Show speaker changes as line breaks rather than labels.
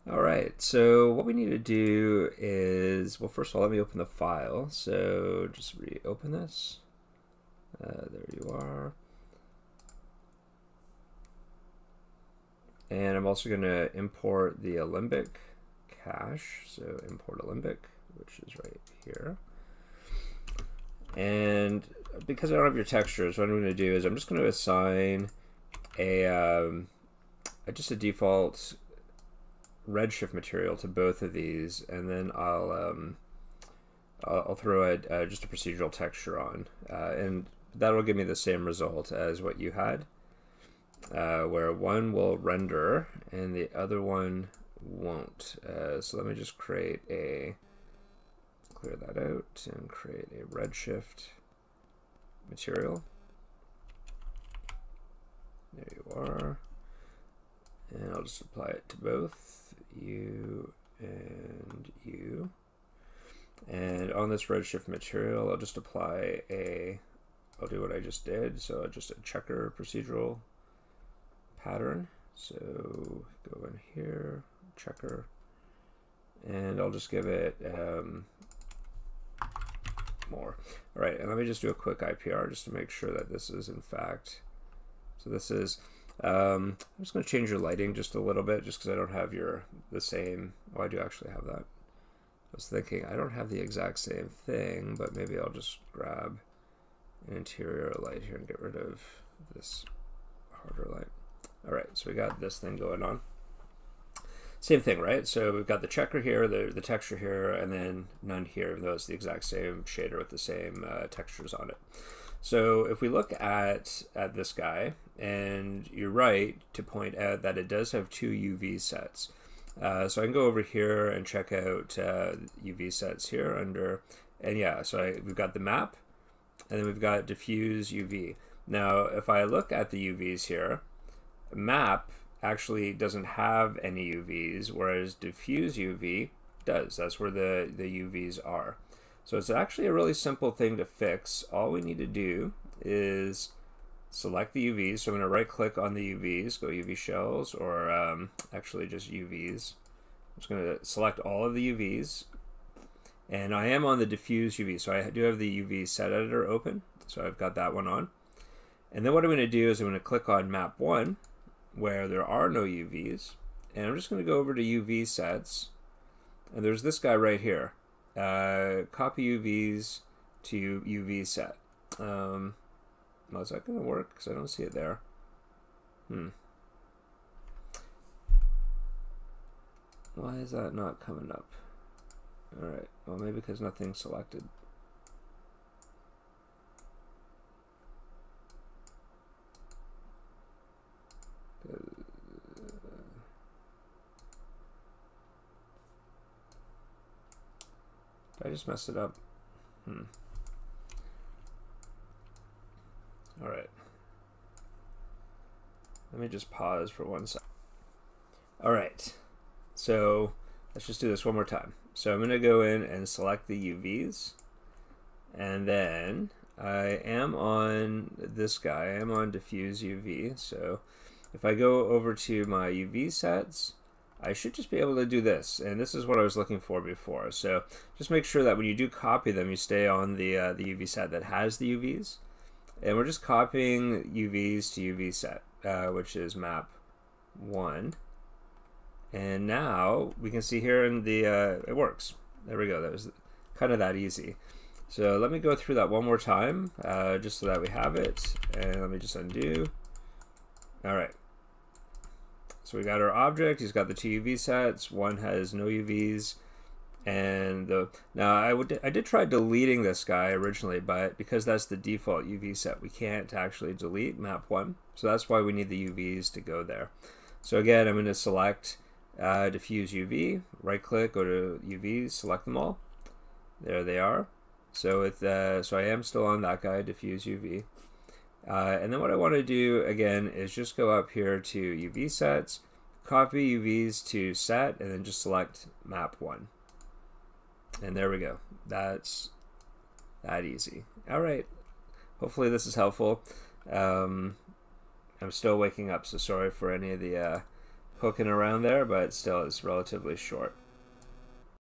All right, so what we need to do is, well, first of all, let me open the file. So just reopen this. There you are. And I'm also going to import the Alembic cache. So import Alembic, which is right here. And because I don't have your textures, what I'm going to do is I'm just going to assign just a default redshift material to both of these, and then I'll throw just a procedural texture on, and that'll give me the same result as what you had, where one will render and the other one won't. So let me just clear that out and create a redshift material. There you are. And I'll just apply it to both you and you. And on this redshift material, I'll just apply I'll do what I just did. So just a checker procedural pattern. So go in here, checker, and I'll just give it more. All right, and let me just do a quick IPR just to make sure that this is in fact, so this is, I'm just going to change your lighting just a little bit, just because I don't have the same, oh, I do actually have that. I was thinking I don't have the exact same thing, but maybe I'll just grab an interior light here and get rid of this harder light. All right, so we got this thing going on. Same thing, right? So we've got the checker here, the texture here, and then none here, even though it's the exact same shader with the same textures on it. So if we look at this guy, and you're right to point out that it does have two UV sets. So I can go over here and check out UV sets here under, and yeah, so we've got the map, and then we've got diffuse UV. Now, if I look at the UVs here, map actually doesn't have any UVs, whereas diffuse UV does. That's where the UVs are. So it's actually a really simple thing to fix. All we need to do is select the UVs. So I'm going to right click on the UVs, go UV shells, or actually just UVs. I'm just going to select all of the UVs. And I am on the diffuse UV, so I do have the UV set editor open. So I've got that one on. And then what I'm going to do is I'm going to click on map 1, where there are no UVs, and I'm just going to go over to UV sets, and there's this guy right here, copy UVs to UV set. Well, is that going to work? Because I don't see it there. Why is that not coming up? All right, well, maybe because nothing's selected. Did I just mess it up? All right. Let me just pause for 1 second. All right. So let's just do this one more time. So I'm going to go in and select the UVs. And then I am on this guy. I am on diffuse UV. So if I go over to my UV sets, I should just be able to do this, and this is what I was looking for before. So just make sure that when you do copy them, you stay on the UV set that has the UVs, and we're just copying UVs to UV set, which is map 1. And now we can see here in the it works. There we go. That was kind of that easy. So let me go through that one more time, just so that we have it, and let me just undo. All right. So we got our object. He's got the two UV sets. One has no UVs, and now I did try deleting this guy originally, but because that's the default UV set, we can't actually delete map 1. So that's why we need the UVs to go there. So again, I'm going to select diffuse UV. Right click, go to UVs, select them all. There they are. So so I am still on that guy, diffuse UV. And then what I want to do again is just go up here to UV sets, copy UVs to set, and then just select map 1. And there we go. That's that easy. All right. Hopefully this is helpful. I'm still waking up, so sorry for any of the poking around there, but still it's relatively short.